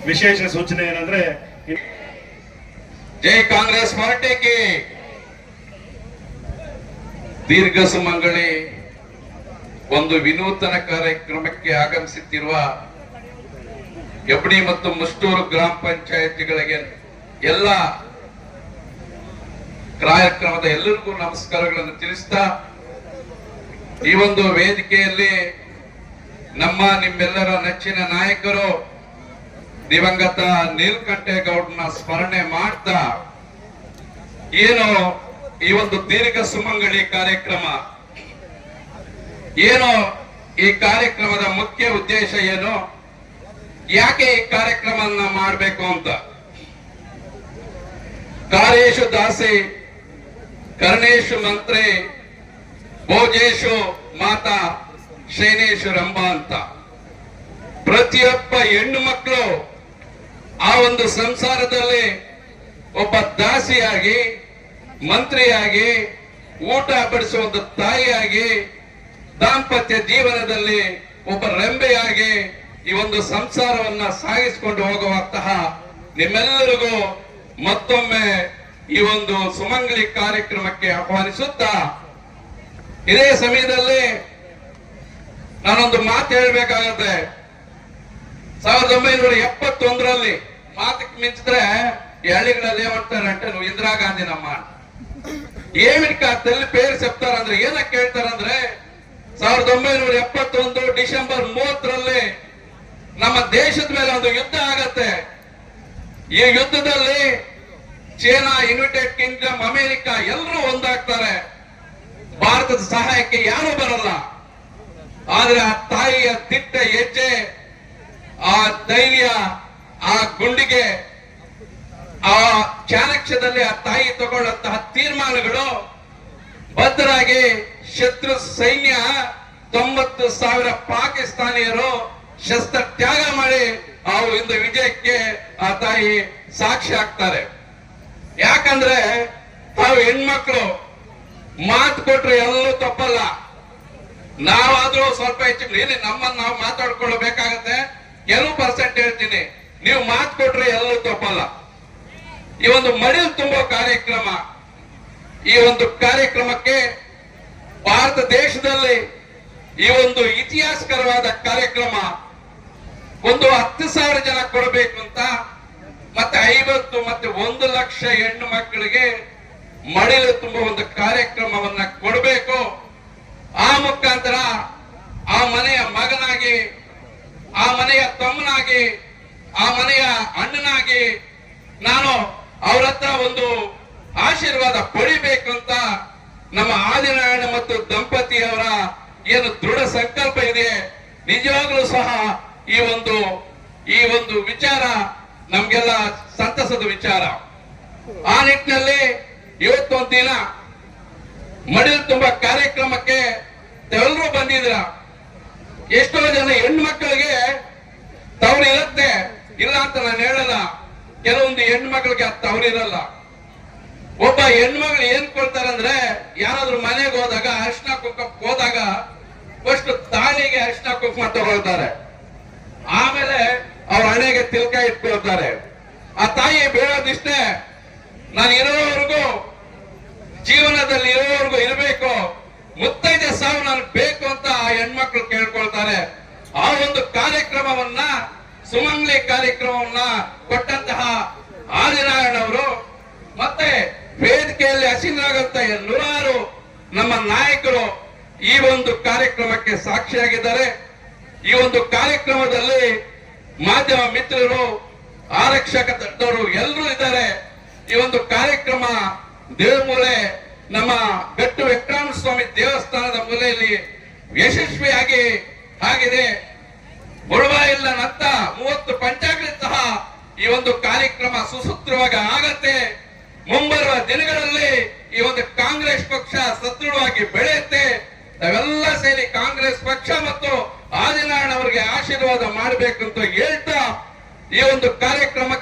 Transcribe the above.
ವಿಶೇಷ ಸೂಚನೆ ಏನಂದ್ರೆ ಜೈ ಕಾಂಗ್ರೆಸ್ ಪಾರ್ಟಿಗೆ ದೀರ್ಘ ಸುಮಂಗಳಿ ಒಂದು ವಿನೂತನ ಕಾರ್ಯಕ್ರಮಕ್ಕೆ ಆಗಮಿಸುತ್ತಿರುವ ಯಬಣಿ ಮತ್ತು ಮುಷ್ಟೂರು ಗ್ರಾಮ ಪಂಚಾಯತಿಗಳಿಗೆ ಎಲ್ಲ ಕಾರ್ಯಕ್ರಮದ ಎಲ್ಲರಿಗೂ ನಮಸ್ಕಾರಗಳನ್ನು ತಿಳಿಸ್ತಾ ಈ ಒಂದು ವೇದಿಕೆಯಲ್ಲಿ ನಿಮ್ಮೆಲ್ಲರ ನೆಚ್ಚಿನ ನಾಯಕರು ದಿವಂಗತ ನೀಲಕಂಠೇಗೌಡನ ಸ್ಮರಣೆ ಮಾಡ್ತಾ ಏನು ಈ ಒಂದು ದೀರ್ಘ ಸುಮಂಗಳಿ ಕಾರ್ಯಕ್ರಮ ಏನು ಈ ಕಾರ್ಯಕ್ರಮದ ಮುಖ್ಯ ಉದ್ದೇಶ ಏನು, ಯಾಕೆ ಈ ಕಾರ್ಯಕ್ರಮವನ್ನ ಮಾಡಬೇಕು ಅಂತ. ಕಾರೇಶು ದಾಸಿ ಕರ್ಣೇಶು ಮಂತ್ರಿ ಭೋಜೇಶು ಮಾತಾ ಶೈನೇಶು ರಂಭ ಅಂತ ಪ್ರತಿಯೊಬ್ಬ ಹೆಣ್ಣು ಮಕ್ಕಳು ಆ ಒಂದು ಸಂಸಾರದಲ್ಲಿ ಒಬ್ಬ ದಾಸಿಯಾಗಿ, ಮಂತ್ರಿಯಾಗಿ, ಊಟ ಬಡಿಸುವ ಒಂದು ತಾಯಿಯಾಗಿ, ದಾಂಪತ್ಯ ಜೀವನದಲ್ಲಿ ಒಬ್ಬ ರೆಂಬೆಯಾಗಿ ಈ ಒಂದು ಸಂಸಾರವನ್ನ ಸಾಗಿಸಿಕೊಂಡು ಹೋಗುವಂತಹ ನಿಮ್ಮೆಲ್ಲರಿಗೂ ಮತ್ತೊಮ್ಮೆ ಈ ಒಂದು ಸುಮಂಗಲಿ ಕಾರ್ಯಕ್ರಮಕ್ಕೆ ಆಹ್ವಾನಿಸುತ್ತಾ, ಇದೇ ಸಮಯದಲ್ಲಿ ನಾನೊಂದು ಮಾತು ಹೇಳ್ಬೇಕಾಗತ್ತೆ. 1971ರಲ್ಲಿ ಮಾತಕ್ಕೆ ಮಿಂಚಿದ್ರೆ ಹಳ್ಳಿಗಳಲ್ಲಿ ಏమంటారు అంటే నువ్వు ఇందిరా గాంధీ నమ్మ ఏమిటికి ఆ తల్లి పేరు చెప్తారంದ್ರೆ ಏನಕ್ಕೆ ಹೇಳ್ತಾರಂದ್ರೆ 1971 ಡಿಸೆಂಬರ್ 30ರಲ್ಲಿ ನಮ್ಮ ದೇಶದ ಮೇಲೆ ಒಂದು ಯುದ್ಧ ಆಗತ್ತೆ. ಈ ಯುದ್ಧದಲ್ಲಿ ಚೀನಾ, ಯುನೈಟೆಡ್ ಕಿಂಗ್ಡಮ್, ಅಮೆರಿಕ ಎಲ್ಲರೂ ಒಂದಾಗ್ತಾರೆ. ಭಾರತದ ಸಹಾಯಕ್ಕೆ ಯಾರು ಬರಲ್ಲ. ಆದ್ರೆ ಆ ತಾಯಿಯ ದಿಟ್ಟ ಹೆಜ್ಜೆ, ಆ ಧೈರ್ಯ, ಆ ಗುಂಡಿಗೆ, ಆ ಚಾಣಕ್ಯದಲ್ಲಿ ಆ ತಾಯಿ ತಗೊಳ್ಳಂತಹ ತೀರ್ಮಾನಗಳು ಭದ್ರಾಗಿ ಶತ್ರು ಸೈನ್ಯ 90,000 ಪಾಕಿಸ್ತಾನಿಯರು ಶಸ್ತ್ರ ತ್ಯಾಗ ಮಾಡಿ ಆ ಒಂದು ವಿಜಯಕ್ಕೆ ಆ ತಾಯಿ ಸಾಕ್ಷಿ ಆಗ್ತಾರೆ. ಯಾಕಂದ್ರೆ ತಾವು ಹೆಣ್ಮಕ್ಳು ಮಾತು ಕೊಟ್ರೆ ಎಲ್ಲೂ ತಪ್ಪಲ್ಲ. ನಾವಾದ್ರೂ ಸ್ವಲ್ಪ ಹೆಚ್ಚು ನಮ್ಮನ್ನ ನಾವು ಮಾತಾಡ್ಕೊಳ್ಬೇಕಾಗತ್ತೆ. ಕೆಲವು ಪರ್ಸೆಂಟ್ ಹೇಳ್ತೀನಿ, ನೀವು ಮಾತು ಕೊಟ್ರೆ ಎಲ್ಲೂ ತಪ್ಪಲ್ಲ. ಈ ಒಂದು ಮಡಿಲು ತುಂಬೋ ಕಾರ್ಯಕ್ರಮ, ಈ ಒಂದು ಕಾರ್ಯಕ್ರಮಕ್ಕೆ ಭಾರತ ದೇಶದಲ್ಲಿ ಈ ಒಂದು ಇತಿಹಾಸಕರವಾದ ಕಾರ್ಯಕ್ರಮ ಒಂದು 10,000 ಜನ ಕೊಡಬೇಕು ಅಂತ, ಮತ್ತೆ 50 ಮತ್ತೆ 1 ಲಕ್ಷ ಹೆಣ್ಣು ಮಕ್ಕಳಿಗೆ ಮಡಿಲು ತುಂಬುವ ಒಂದು ಕಾರ್ಯಕ್ರಮವನ್ನ ಕೊಡಬೇಕು. ಆ ಮುಖಾಂತರ ಆ ಮನೆಯ ಮಗನಾಗಿ, ಆ ಮನೆಯ ತಮ್ಮನಾಗಿ, ಆ ಮನೆಯ ಅಣ್ಣನಾಗಿ ನಾನು ಅವ್ರ ಹತ್ರ ಒಂದು ಆಶೀರ್ವಾದ ಪಡಿಬೇಕು ಅಂತ ನಮ್ಮ ಆದಿನಾರಾಯಣ ಮತ್ತು ದಂಪತಿಯವರ ಏನು ದೃಢ ಸಂಕಲ್ಪ ಇದೆ. ನಿಜವಾಗ್ಲೂ ಸಹ ಈ ಒಂದು ವಿಚಾರ ನಮ್ಗೆಲ್ಲ ಸಂತಸದ ವಿಚಾರ. ಆ ನಿಟ್ಟಿನಲ್ಲಿ ಇವತ್ತೊಂದು ದಿನ ಮಡಿಲು ತುಂಬಾ ಕಾರ್ಯಕ್ರಮಕ್ಕೆ ಎಲ್ಲರೂ ಬಂದಿದ್ರ. ಎಷ್ಟೋ ಜನ ಹೆಣ್ಣು ಮಕ್ಕಳಿಗೆ ತವರು ಇರುತ್ತೆ, ಇಲ್ಲ ಅಂತ ನಾನು ಹೇಳಲ್ಲ. ಕೆಲವೊಂದು ಹೆಣ್ಣು ಮಕ್ಕಳಿಗೆ ತವರಿರಲ್ಲ. ಒಬ್ಬ ಹೆಣ್ಮಗಳು ಏನ್ ಕೊಡ್ತಾರಂದ್ರೆ, ಯಾರಾದ್ರೂ ಮನೆಗೆ ಹೋದಾಗ ಅರಿಶಿನ ಕುಂಕುಮಕ್ಕೆ ಹೋದಾಗ ಫಸ್ಟ್ ತಾಳಿಗೆ ಅರಿಶಿನ ಕುಂಕುಮ ತಗೊಳ್ತಾರೆ, ಆಮೇಲೆ ಅವ್ರ ಹಣೆಗೆ ತಿಲಕ ಇಟ್ಕೊಳ್ತಾರೆ. ಆ ತಾಯಿ ಬೇಡೋದಿಷ್ಟೇ, ನಾನು ಇರೋವರೆಗೂ, ಜೀವನದಲ್ಲಿ ಇರೋವರೆಗೂ ಇರಬೇಕು, ಮುತ್ತೈದೆ ಸಾವು ನನಗೆ ಬೇಕು ಅಂತ ಆ ಹೆಣ್ಮಕ್ಳು ಕೇಳ್ಕೊಳ್ತಾರೆ. ಆ ಒಂದು ಕಾರ್ಯಕ್ರಮವನ್ನ, ಸುಮಂಗಲಿ ಕಾರ್ಯಕ್ರಮವನ್ನ ಕೊಟ್ಟಂತಹ ಆದಿನಾರಾಯಣ ಅವರು ಮತ್ತೆ ವೇದಿಕೆಯಲ್ಲಿ ಹಸಿರಾಗಂತ ನೂರಾರು ನಮ್ಮ ನಾಯಕರು ಈ ಒಂದು ಕಾರ್ಯಕ್ರಮಕ್ಕೆ ಸಾಕ್ಷಿಯಾಗಿದ್ದಾರೆ. ಈ ಒಂದು ಕಾರ್ಯಕ್ರಮದಲ್ಲಿ ಮಾಧ್ಯಮ ಮಿತ್ರರು, ಆರಕ್ಷಕ ತಜ್ಞರು ಎಲ್ಲರೂ ಇದ್ದಾರೆ. ಈ ಒಂದು ಕಾರ್ಯಕ್ರಮ ದೇವಮೂಲೆ ನಮ್ಮ ಗಟ್ಟು ವೆಂಕಟರಾಮ ಸ್ವಾಮಿ ದೇವಸ್ಥಾನದ ಮೂಲೆಯಲ್ಲಿ ಯಶಸ್ವಿಯಾಗಿ ಆಗಿದೆ. ಮುಳುಬಾಯಿಲ್ಲ ನಂತ 30 ಪಂಚಾಗ್ಲಿ ಸಹ ಈ ಒಂದು ಕಾರ್ಯಕ್ರಮ ಸುಸೂತ್ರವಾಗಿ ಆಗತ್ತೆ. ಮುಂಬರುವ ದಿನಗಳಲ್ಲಿ ಈ ಒಂದು ಕಾಂಗ್ರೆಸ್ ಪಕ್ಷ ಸದೃಢವಾಗಿ ಬೆಳೆಯುತ್ತೆ. ನಾವೆಲ್ಲ ಸೇರಿ ಕಾಂಗ್ರೆಸ್ ಪಕ್ಷ ಮತ್ತು ಆದಿನಾರಾಯಣ ಅವರಿಗೆ ಆಶೀರ್ವಾದ ಮಾಡಬೇಕು ಅಂತ ಹೇಳ್ತಾ ಈ ಒಂದು ಕಾರ್ಯಕ್ರಮಕ್ಕೆ